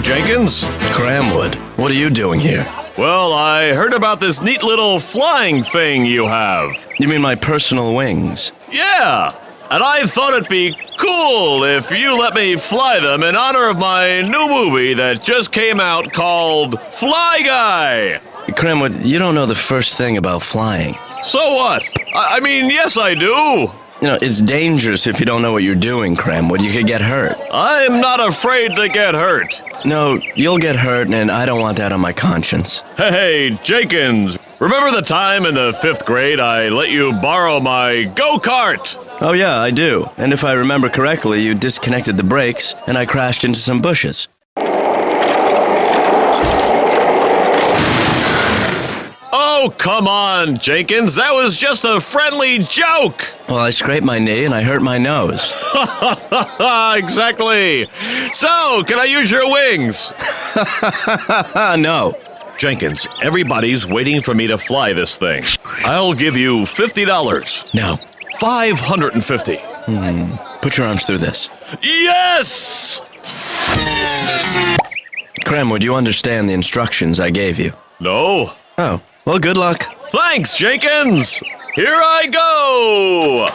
Jenkins. Cramwood, what are you doing here? Well, I heard about this neat little flying thing you have. You mean my personal wings? Yeah, and I thought it'd be cool if you let me fly them in honor of my new movie that just came out called Fly Guy. Cramwood, you don't know the first thing about flying. So what? I mean, yes, I do. You know, it's dangerous if you don't know what you're doing, Cramwood. You could get hurt. I'm not afraid to get hurt. No, you'll get hurt, and I don't want that on my conscience. Hey, Jenkins, remember the time in the 5th grade I let you borrow my go-kart? Oh yeah, I do. And if I remember correctly, you disconnected the brakes, and I crashed into some bushes. Oh, come on, Jenkins. That was just a friendly joke. Well, I scraped my knee and I hurt my nose. Exactly. So, can I use your wings? No. Jenkins, everybody's waiting for me to fly this thing. I'll give you $50. No. $550. Put your arms through this. Yes! Cramwood, you understand the instructions I gave you? No. Oh, well, good luck. Thanks, Jenkins. Here I go.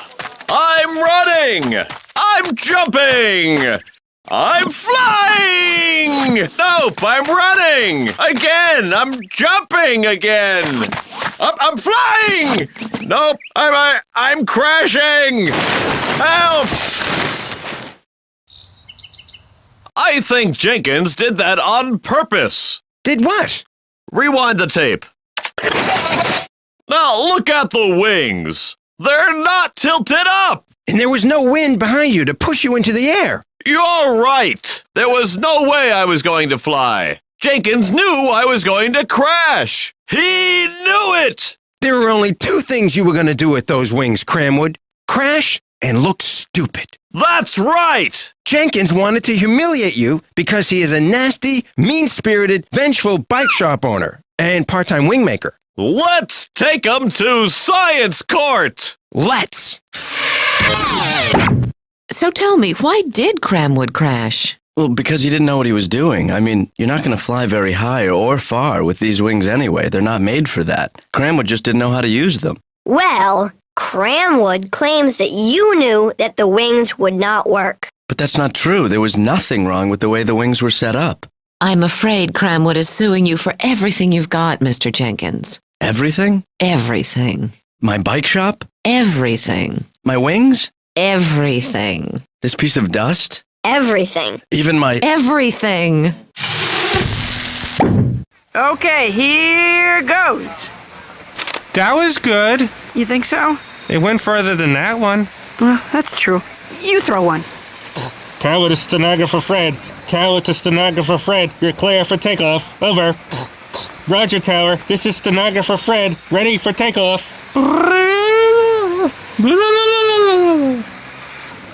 I'm running. I'm jumping. I'm flying. Nope, I'm running. Again, I'm jumping again. I'm flying. Nope, I'm crashing. Help. I think Jenkins did that on purpose. Did what? Rewind the tape. Now look at the wings. They're not tilted up. And there was no wind behind you to push you into the air. You're right. There was no way I was going to fly. Jenkins knew I was going to crash. He knew it. There were only two things you were going to do with those wings, Cramwood. Crash and look stupid. That's right. Jenkins wanted to humiliate you because he is a nasty, mean-spirited, vengeful bike shop owner and part-time wingmaker. Let's take him to science court. Let's! So tell me, why did Cramwood crash? Well, because he didn't know what he was doing. I mean, you're not going to fly very high or far with these wings anyway. They're not made for that. Cramwood just didn't know how to use them. Well, Cramwood claims that you knew that the wings would not work. But that's not true. There was nothing wrong with the way the wings were set up. I'm afraid Cramwood is suing you for everything you've got, Mr. Jenkins. Everything? Everything. My bike shop? Everything. My wings? Everything. This piece of dust? Everything. Even my... Everything. Okay, here goes. That was good. You think so? It went further than that one. Well, that's true. You throw one. Tower to stenographer Fred. Tower to stenographer Fred. You're clear for takeoff. Over. Roger, Tower. This is stenographer Fred. Ready for takeoff.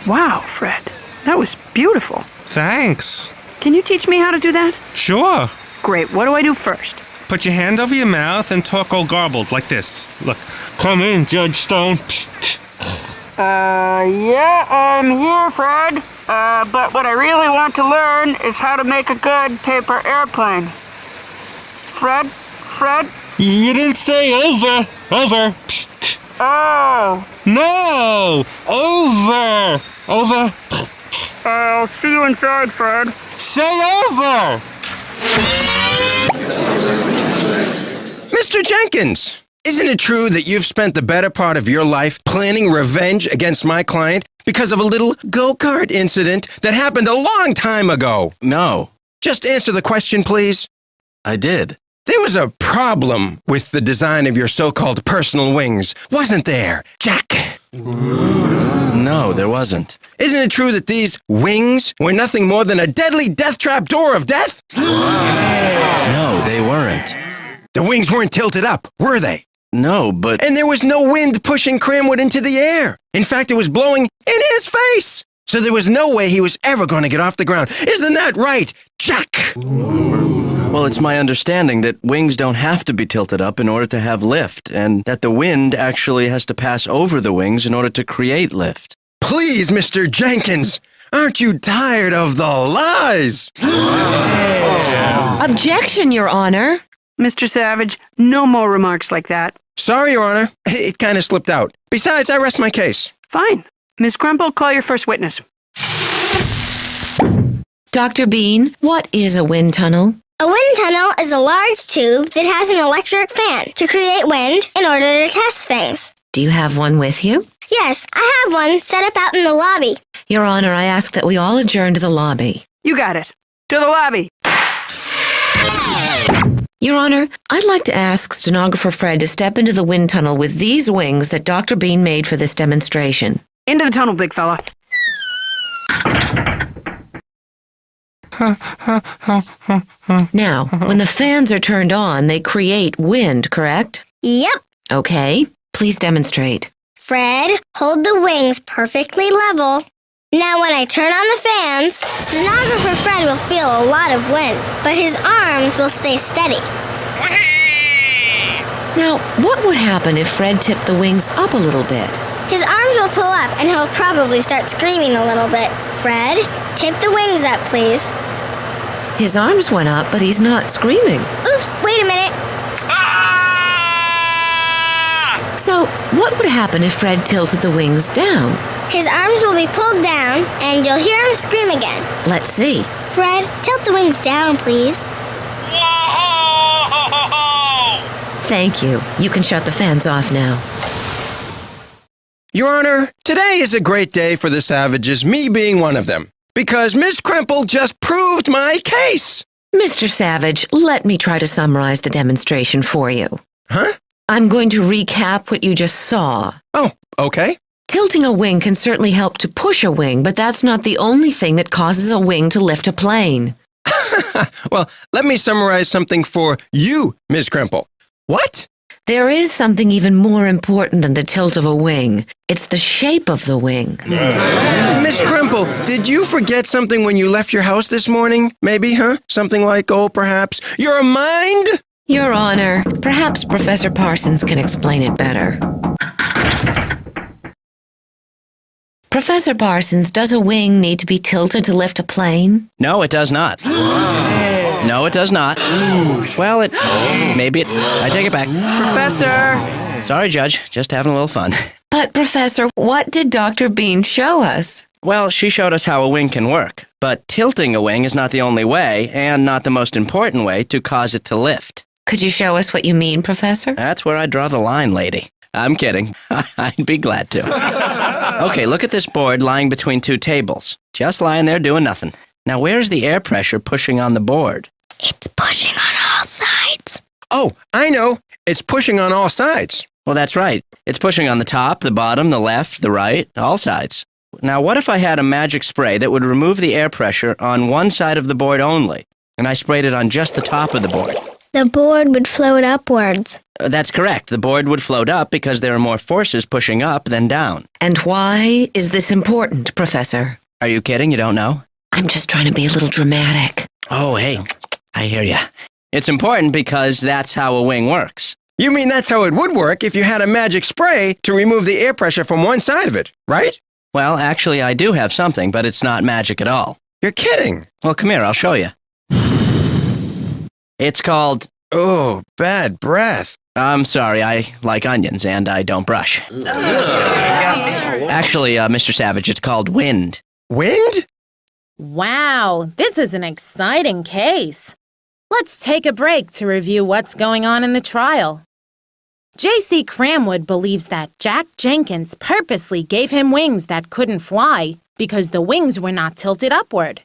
Wow, Fred. That was beautiful. Thanks. Can you teach me how to do that? Sure. Great. What do I do first? Put your hand over your mouth and talk all garbled like this. Look. Come in, Judge Stone. Yeah, I'm here, Fred. But what I really want to learn is how to make a good paper airplane. Fred? You didn't say over. Over. Oh. No! Over! Over. I'll see you inside, Fred. Say over! Mr. Jenkins, isn't it true that you've spent the better part of your life planning revenge against my client because of a little go-kart incident that happened a long time ago? No. Just answer the question, please. I did. There was a problem with the design of your so-called personal wings, wasn't there, Jack? No, there wasn't. Isn't it true that these wings were nothing more than a deadly death trap door of death? No, they weren't. The wings weren't tilted up, were they? No, but... And there was no wind pushing Cramwood into the air. In fact, it was blowing in his face. So there was no way he was ever going to get off the ground. Isn't that right, Jack? Well, it's my understanding that wings don't have to be tilted up in order to have lift, and that the wind actually has to pass over the wings in order to create lift. Please, Mr. Jenkins, Aren't you tired of the lies? Objection, Your Honor. Mr. Savage, no more remarks like that. Sorry, Your Honor. It kind of slipped out. Besides, I rest my case. Fine. Miss Crumple, call your first witness. Dr. Bean, what is a wind tunnel? A wind tunnel is a large tube that has an electric fan to create wind in order to test things. Do you have one with you? Yes, I have one set up out in the lobby. Your Honor, I ask that we all adjourn to the lobby. You got it. To the lobby. Your Honor, I'd like to ask stenographer Fred to step into the wind tunnel with these wings that Dr. Bean made for this demonstration. Into the tunnel, big fella. Now, when the fans are turned on, they create wind, correct? Yep. Okay, please demonstrate. Fred, hold the wings perfectly level. Now when I turn on the fans, stenographer Fred will feel a lot of wind, but his arms will stay steady. Now, what would happen if Fred tipped the wings up a little bit? His arms will pull up and he'll probably start screaming a little bit. Fred, tip the wings up, please. His arms went up, but he's not screaming. Oops, wait a minute. So, what would happen if Fred tilted the wings down? His arms will be pulled down and you'll hear him scream again. Let's see. Fred, tilt the wings down, please. Thank you. You can shut the fans off now. Your Honor, today is a great day for the Savages, me being one of them, because Miss Crimple just proved my case. Mr. Savage, let me try to summarize the demonstration for you. Huh? I'm going to recap what you just saw. Oh, okay. Tilting a wing can certainly help to push a wing, but that's not the only thing that causes a wing to lift a plane. Well, let me summarize something for you, Miss Crimple. What? There is something even more important than the tilt of a wing. It's the shape of the wing. Miss Crimple, did you forget something when you left your house this morning? Maybe, huh? Something like, oh, perhaps, your mind? Your Honor, perhaps Professor Parsons can explain it better. Professor Parsons, does a wing need to be tilted to lift a plane? No, it does not. No, it does not. Well, maybe it. I take it back. Professor! Sorry, Judge. Just having a little fun. But, Professor, what did Dr. Bean show us? Well, she showed us how a wing can work. But tilting a wing is not the only way, and not the most important way, to cause it to lift. Could you show us what you mean, Professor? That's where I draw the line, lady. I'm kidding. I'd be glad to. Okay, look at this board lying between two tables. Just lying there doing nothing. Now, where's the air pressure pushing on the board? It's pushing on all sides. Oh, I know. It's pushing on all sides. Well, that's right. It's pushing on the top, the bottom, the left, the right, all sides. Now, what if I had a magic spray that would remove the air pressure on one side of the board only, and I sprayed it on just the top of the board? The board would float upwards. That's correct. The board would float up because there are more forces pushing up than down. And why is this important, Professor? Are you kidding? You don't know? I'm just trying to be a little dramatic. Oh, hey, I hear ya. It's important because that's how a wing works. You mean that's how it would work if you had a magic spray to remove the air pressure from one side of it, right? Well, actually, I do have something, but it's not magic at all. You're kidding. Well, come here, I'll show you. It's called... Oh, bad breath. I'm sorry, I like onions and I don't brush. Actually, Mr. Savage, it's called wind. Wind? Wow, this is an exciting case. Let's take a break to review what's going on in the trial. J.C. Cramwood believes that Jack Jenkins purposely gave him wings that couldn't fly because the wings were not tilted upward.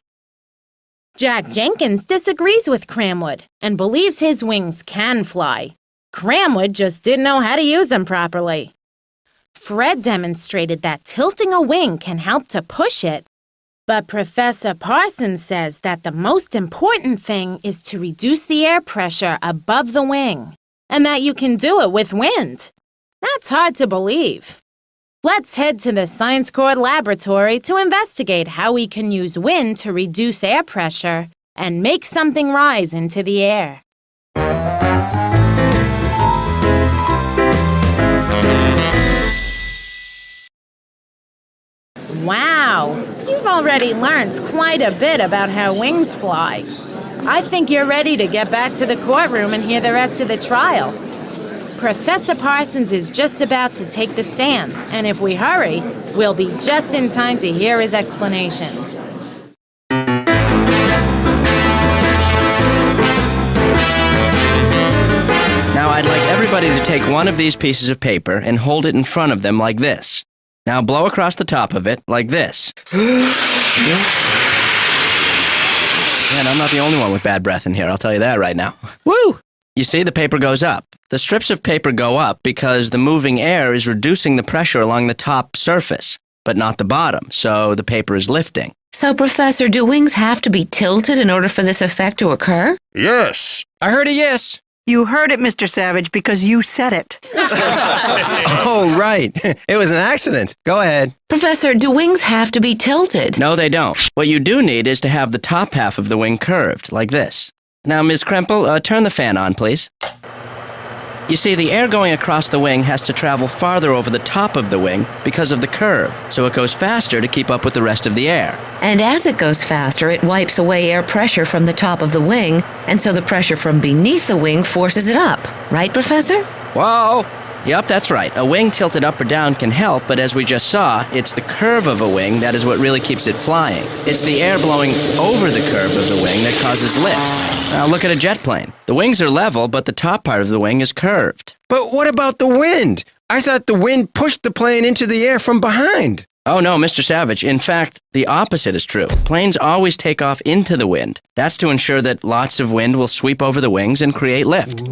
Jack Jenkins disagrees with Cramwood and believes his wings can fly. Cramwood just didn't know how to use them properly. Fred demonstrated that tilting a wing can help to push it, but Professor Parsons says that the most important thing is to reduce the air pressure above the wing, and that you can do it with wind. That's hard to believe. Let's head to the Science Corps laboratory to investigate how we can use wind to reduce air pressure and make something rise into the air. Wow, you've already learned quite a bit about how wings fly. I think you're ready to get back to the courtroom and hear the rest of the trial. Professor Parsons is just about to take the stand, and if we hurry, we'll be just in time to hear his explanation. Now, I'd like everybody to take one of these pieces of paper and hold it in front of them like this. Now blow across the top of it like this. Man, I'm not the only one with bad breath in here, I'll tell you that right now. Woo! You see, the paper goes up. The strips of paper go up because the moving air is reducing the pressure along the top surface, but not the bottom, so the paper is lifting. So, Professor, do wings have to be tilted in order for this effect to occur? Yes. I heard a yes. You heard it, Mr. Savage, because you said it. Oh, right. It was an accident. Go ahead. Professor, do wings have to be tilted? No, they don't. What you do need is to have the top half of the wing curved, like this. Now, Ms. Kremple, turn the fan on, please. You see, the air going across the wing has to travel farther over the top of the wing because of the curve, so it goes faster to keep up with the rest of the air. And as it goes faster, it wipes away air pressure from the top of the wing, and so the pressure from beneath the wing forces it up. Right, Professor? Whoa! Yup, that's right. A wing tilted up or down can help, but as we just saw, it's the curve of a wing that is what really keeps it flying. It's the air blowing over the curve of the wing that causes lift. Now look at a jet plane. The wings are level, but the top part of the wing is curved. But what about the wind? I thought the wind pushed the plane into the air from behind. Oh no, Mr. Savage. In fact, the opposite is true. Planes always take off into the wind. That's to ensure that lots of wind will sweep over the wings and create lift.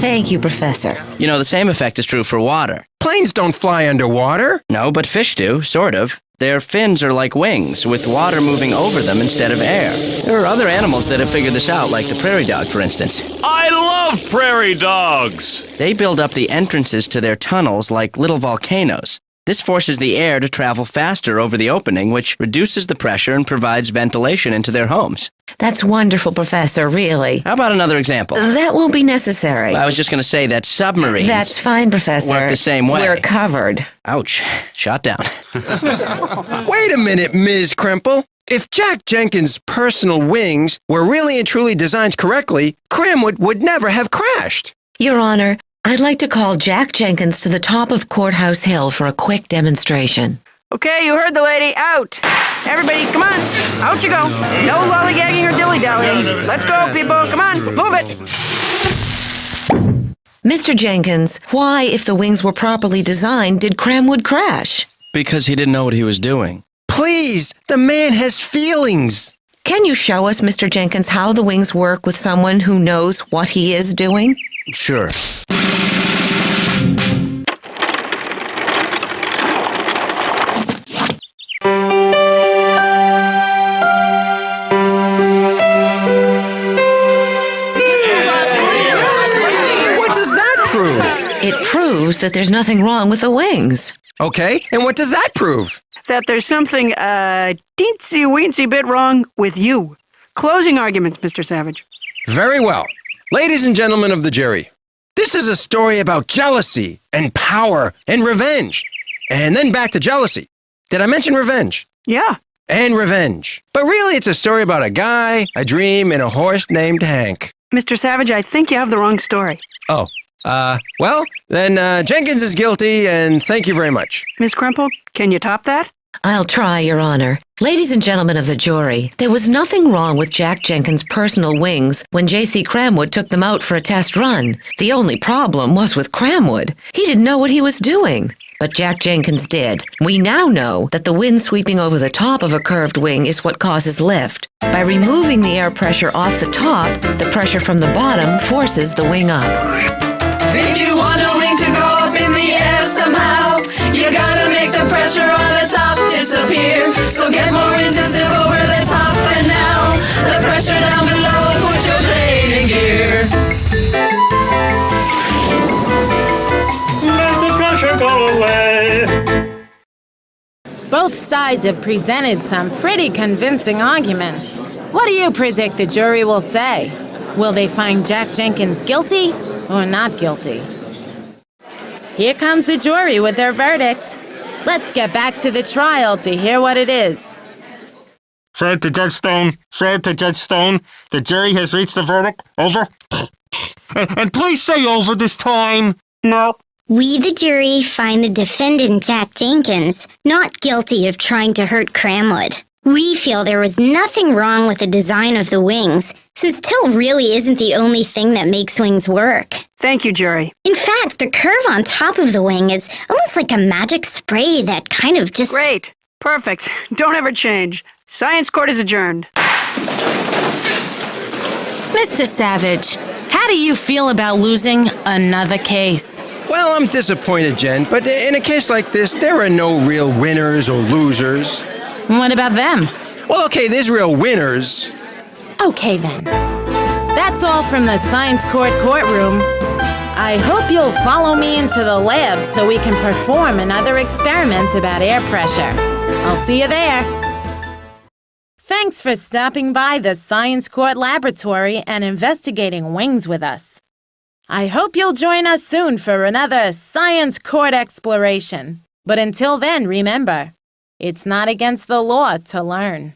Thank you, Professor. You know, the same effect is true for water. Planes don't fly underwater. No, but fish do, sort of. Their fins are like wings, with water moving over them instead of air. There are other animals that have figured this out, like the prairie dog, for instance. I love prairie dogs. They build up the entrances to their tunnels like little volcanoes. This forces the air to travel faster over the opening, which reduces the pressure and provides ventilation into their homes. That's wonderful, Professor, really. How about another example? That won't be necessary. I was just going to say that submarines... That's fine, Professor. ...work the same way. We're covered. Ouch. Shot down. Wait a minute, Ms. Kremple. If Jack Jenkins' personal wings were really and truly designed correctly, Cramwood would never have crashed. Your Honor, I'd like to call Jack Jenkins to the top of Courthouse Hill for a quick demonstration. Okay, you heard the lady. Out. Everybody, come on. Out you go. No lollygagging or dilly-dallying. Let's go, people. Come on, move it. Mr. Jenkins, why, if the wings were properly designed, did Cramwood crash? Because he didn't know what he was doing. Please, the man has feelings. Can you show us, Mr. Jenkins, how the wings work with someone who knows what he is doing? Sure. It proves that there's nothing wrong with the wings. Okay, and what does that prove? That there's something teensy-weensy bit wrong with you. Closing arguments, Mr. Savage. Very well. Ladies and gentlemen of the jury, this is a story about jealousy and power and revenge. And then back to jealousy. Did I mention revenge? Yeah. And revenge. But really, it's a story about a guy, a dream, and a horse named Hank. Mr. Savage, I think you have the wrong story. Oh. Well, then Jenkins is guilty, and thank you very much. Miss Kremple, can you top that? I'll try, Your Honor. Ladies and gentlemen of the jury, there was nothing wrong with Jack Jenkins' personal wings when J.C. Cramwood took them out for a test run. The only problem was with Cramwood. He didn't know what he was doing. But Jack Jenkins did. We now know that the wind sweeping over the top of a curved wing is what causes lift. By removing the air pressure off the top, the pressure from the bottom forces the wing up. If you want a wing to go up in the air somehow, you gotta make the pressure on the top disappear. So get more wind to zip over the top, and now the pressure down below will put your plane in gear. Let the pressure go away. Both sides have presented some pretty convincing arguments. What do you predict the jury will say? Will they find Jack Jenkins guilty or not guilty? Here comes the jury with their verdict. Let's get back to the trial to hear what it is. Fred to Judge Stone. Fred to Judge Stone. The jury has reached a verdict. Over. And please say over this time. No. We, the jury, find the defendant, Jack Jenkins, not guilty of trying to hurt Cramwood. We feel there was nothing wrong with the design of the wings, since tilt really isn't the only thing that makes wings work. Thank you, jury. In fact, the curve on top of the wing is almost like a magic spray that kind of just... Great. Perfect. Don't ever change. Science court is adjourned. Mr. Savage, how do you feel about losing another case? Well, I'm disappointed, Jen, but in a case like this, there are no real winners or losers. What about them? Well, okay, there's real winners. Okay, then. That's all from the Science Court courtroom. I hope you'll follow me into the lab so we can perform another experiment about air pressure. I'll see you there. Thanks for stopping by the Science Court Laboratory and investigating wings with us. I hope you'll join us soon for another Science Court exploration. But until then, remember, it's not against the law to learn.